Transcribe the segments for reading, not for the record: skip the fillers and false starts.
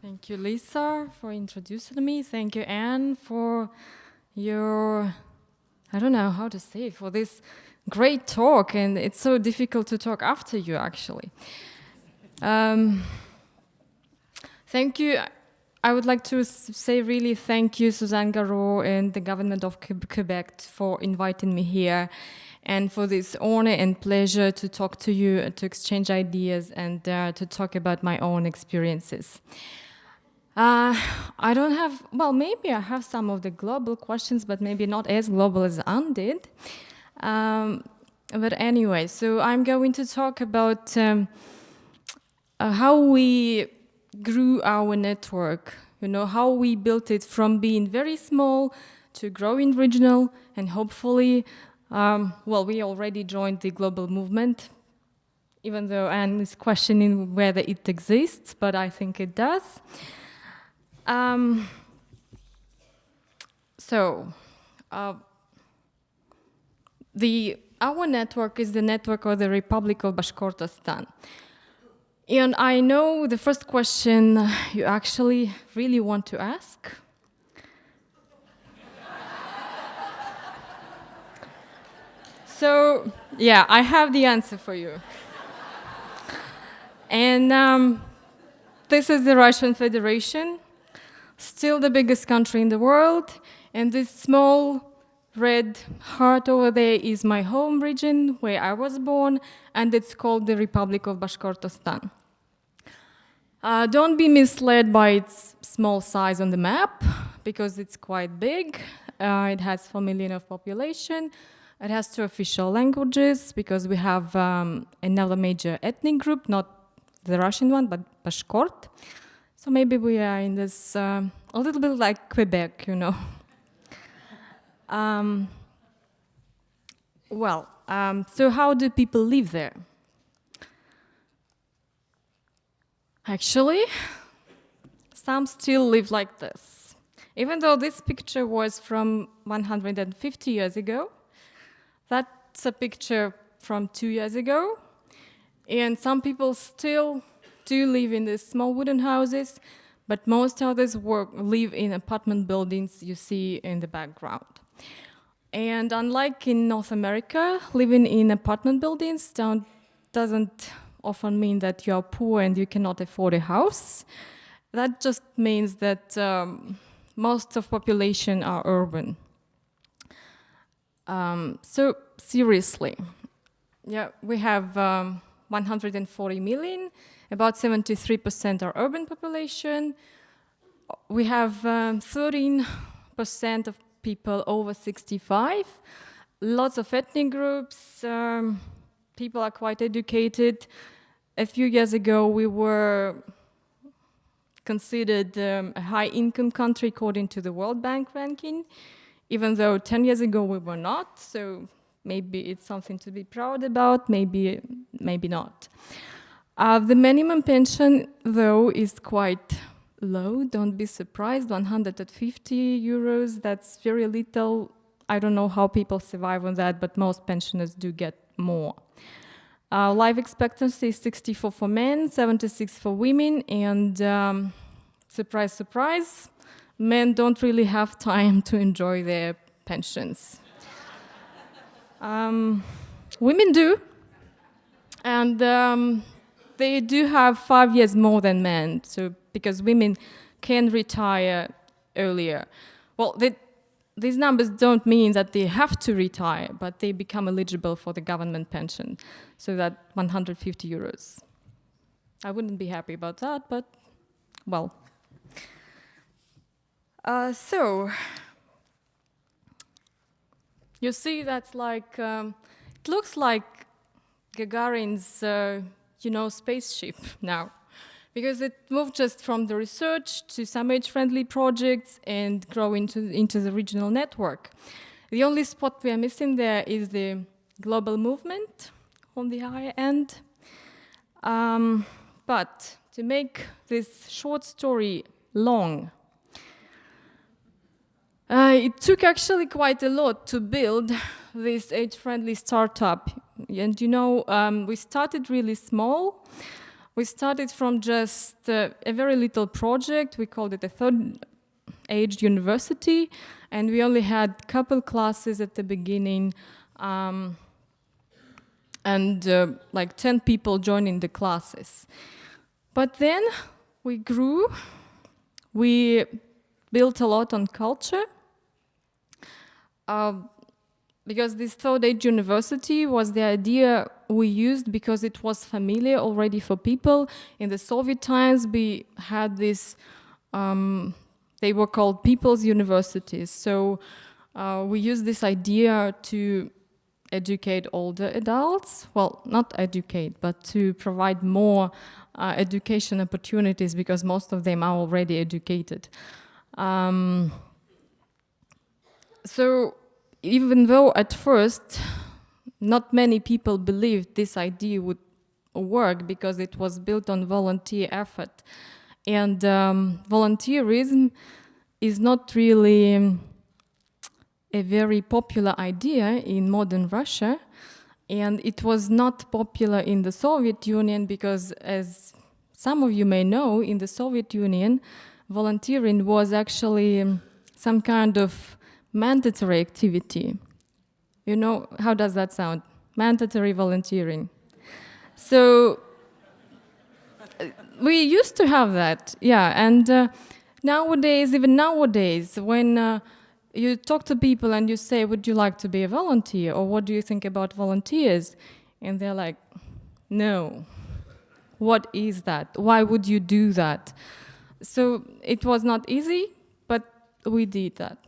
Thank you, Lisa, for introducing me. Thank you, Anne, for your, I don't know how to say, for this great talk. And it's so difficult to talk after you, actually. Thank you. I would like to say really thank you, Suzanne Garot and the government of Quebec for inviting me here and for this honor and pleasure to talk to you, to exchange ideas and to talk about my own experiences. I don't have, well, maybe I have some of the global questions, but maybe not as global as Anne did. But anyway, so I'm going to talk about how we grew our network, you know, how we built it from being very small to growing regional, and hopefully, well, we already joined the global movement, even though Anne is questioning whether it exists, but I think it does. Our network is the network of the Republic of Bashkortostan. And I know the first question you actually really want to ask. So, yeah, I have the answer for you. And this is the Russian Federation, still the biggest country in the world. And this small red heart over there is my home region where I was born, and it's called the Republic of Bashkortostan. Don't be misled by its small size on the map, because it's quite big. It has 4 million of population. It has 2 official languages, because we have another major ethnic group, not the Russian one, but Bashkort. So maybe we are in this, a little bit like Quebec, you know. So how do people live there? Actually, some still live like this. Even though this picture was from 150 years ago, that's a picture from 2 years ago, and some people still do live in these small wooden houses, but most others live in apartment buildings you see in the background. And unlike in North America, living in apartment buildings doesn't often mean that you are poor and you cannot afford a house. That just means that most of population are urban. So seriously, yeah, we have 140 million, about 73% are urban population. We have 13% of people over 65, lots of ethnic groups, people are quite educated. A few years ago, we were considered a high-income country according to the World Bank ranking, even though 10 years ago we were not, so maybe it's something to be proud about, maybe not. The minimum pension, though, is quite low. Don't be surprised, 150 euros, that's very little. I don't know how people survive on that, but most pensioners do get more. Life expectancy is 64 for men, 76 for women, and surprise, surprise, men don't really have time to enjoy their pensions. Women do, and they do have 5 years more than men, so because women can retire earlier. Well, these numbers don't mean that they have to retire, but they become eligible for the government pension, so that 150 euros. I wouldn't be happy about that, but, well. So, you see that's like, it looks like Gagarin's, spaceship now, because it moved just from the research to some age-friendly projects and grow into the regional network. The only spot we are missing there is the global movement on the higher end. But to make this short story long, it took actually quite a lot to build this age-friendly startup. And we started really small. We started from just a very little project. We called it a third age university, and we only had a couple classes at the beginning, and like 10 people joining the classes. But then we grew, we built a lot on culture, because this third age university was the idea we used because it was familiar already for people. In the Soviet times, we had this, they were called people's universities. So we used this idea to educate older adults. Well, not educate, but to provide more education opportunities because most of them are already educated. So even though at first not many people believed this idea would work because it was built on volunteer effort. And volunteerism is not really a very popular idea in modern Russia. And it was not popular in the Soviet Union because, as some of you may know, in the Soviet Union, volunteering was actually some kind of mandatory activity. You know, how does that sound? Mandatory volunteering. So we used to have that, yeah. And nowadays, even nowadays, when you talk to people and you say, would you like to be a volunteer? Or what do you think about volunteers? And they're like, no. What is that? Why would you do that? So it was not easy, but we did that.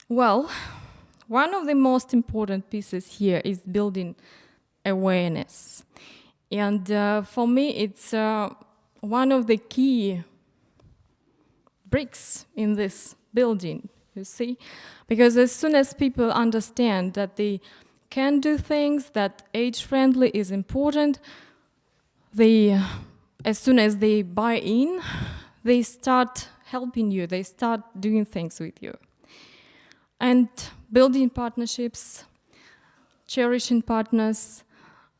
Well, one of the most important pieces here is building awareness. And for me, it's one of the key bricks in this building, you see? Because as soon as people understand that they can do things, that age-friendly is important, as soon as they buy in, they start helping you, they start doing things with you. And building partnerships, cherishing partners,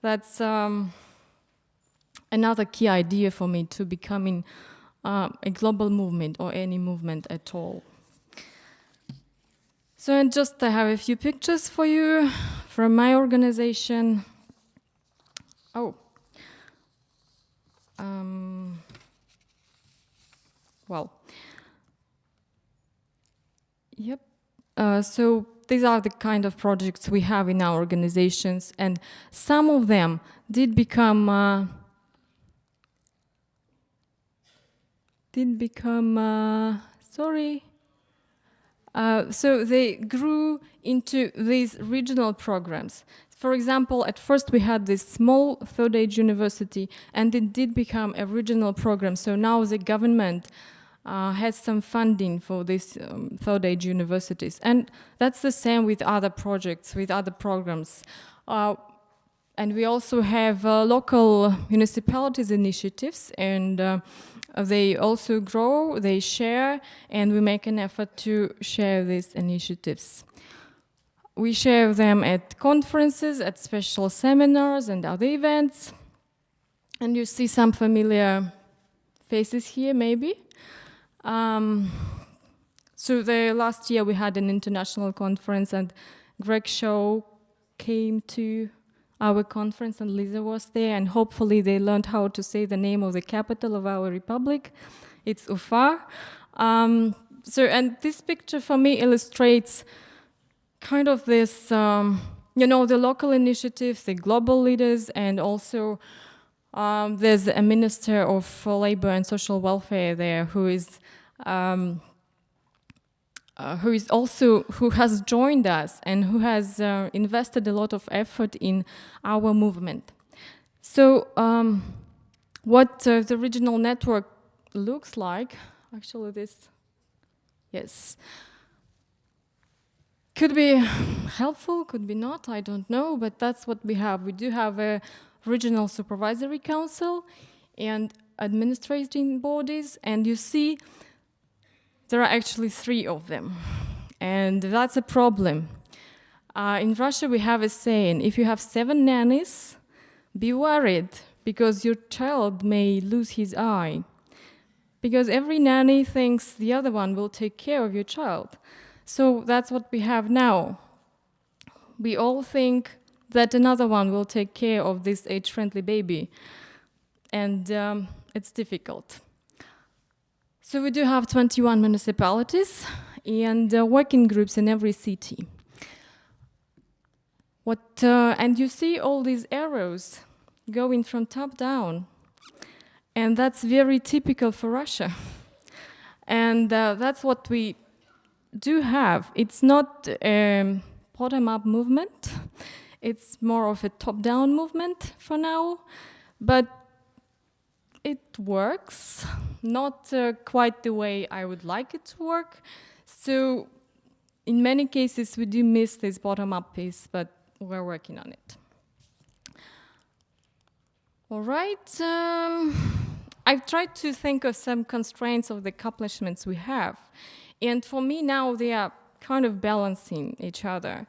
that's another key idea for me to becoming a global movement or any movement at all. So I have a few pictures for you from my organization. Oh. Well. Yep. So these are the kind of projects we have in our organizations, and some of them did become so they grew into these regional programs. For example, at first we had this small third age university, and it did become a regional program. So now the government has some funding for these third age universities. And that's the same with other projects, with other programs. And we also have local municipalities initiatives, and they also grow, they share, and we make an effort to share these initiatives. We share them at conferences, at special seminars and other events. And you see some familiar faces here, maybe. So last year we had an international conference, and Greg Shaw came to our conference, and Lisa was there, and hopefully they learned how to say the name of the capital of our republic. It's Ufa. And this picture for me illustrates kind of this, the local initiatives, the global leaders, and also there's a minister of labor and social welfare there who has joined us and who has invested a lot of effort in our movement. So what the regional network looks like, actually this, yes, could be helpful, could be not, I don't know, but that's what we have. We do have a regional supervisory council and administrating bodies, and you see there are actually 3 of them, and that's a problem. In Russia we have a saying, if you have 7 nannies, Be worried because your child may lose his eye. Because every nanny thinks the other one will take care of your child. So that's what we have now. We all think that another one will take care of this age-friendly baby. And it's difficult. So we do have 21 municipalities and working groups in every city. And you see all these arrows going from top down. And that's very typical for Russia. And that's what we do have. It's not a bottom-up movement. It's more of a top-down movement for now. But it works, not quite the way I would like it to work. So in many cases, we do miss this bottom-up piece, but we're working on it. All right. I've tried to think of some constraints of the accomplishments we have. And for me now, they are kind of balancing each other.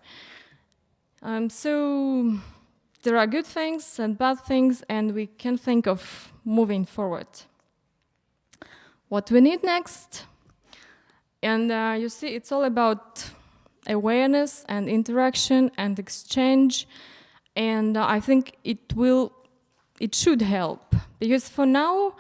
So there are good things and bad things, and we can think of moving forward. What we need next, and you see, it's all about awareness and interaction and exchange, and I think it should help, because for now,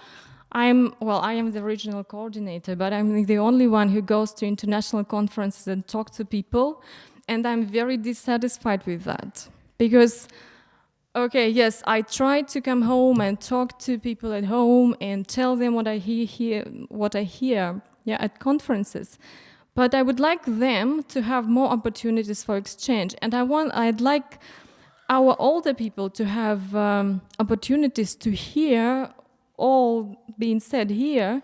I am the regional coordinator, but I'm the only one who goes to international conferences and talks to people, and I'm very dissatisfied with that, because okay, yes, I try to come home and talk to people at home and tell them what I hear at conferences. But I would like them to have more opportunities for exchange. And I'd like our older people to have opportunities to hear all being said here,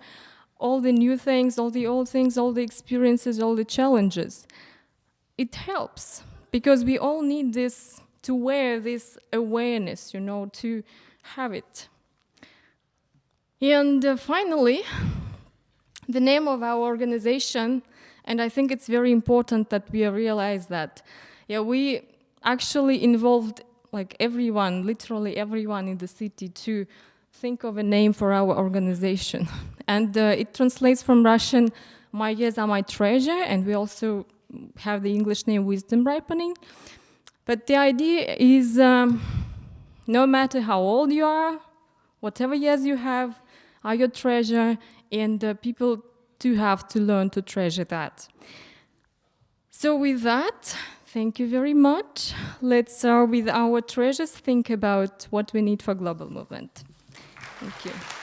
all the new things, all the old things, all the experiences, all the challenges. It helps, because we all need this, to wear this awareness, to have it. And finally, the name of our organization, and I think it's very important that we realize that, we actually involved everyone, literally everyone in the city, to think of a name for our organization. And it translates from Russian, my years are my treasure, and we also have the English name wisdom ripening. But the idea is, no matter how old you are, whatever years you have, are your treasure, and people do have to learn to treasure that. So with that, thank you very much. Let's, with our treasures, think about what we need for global movement. Thank you.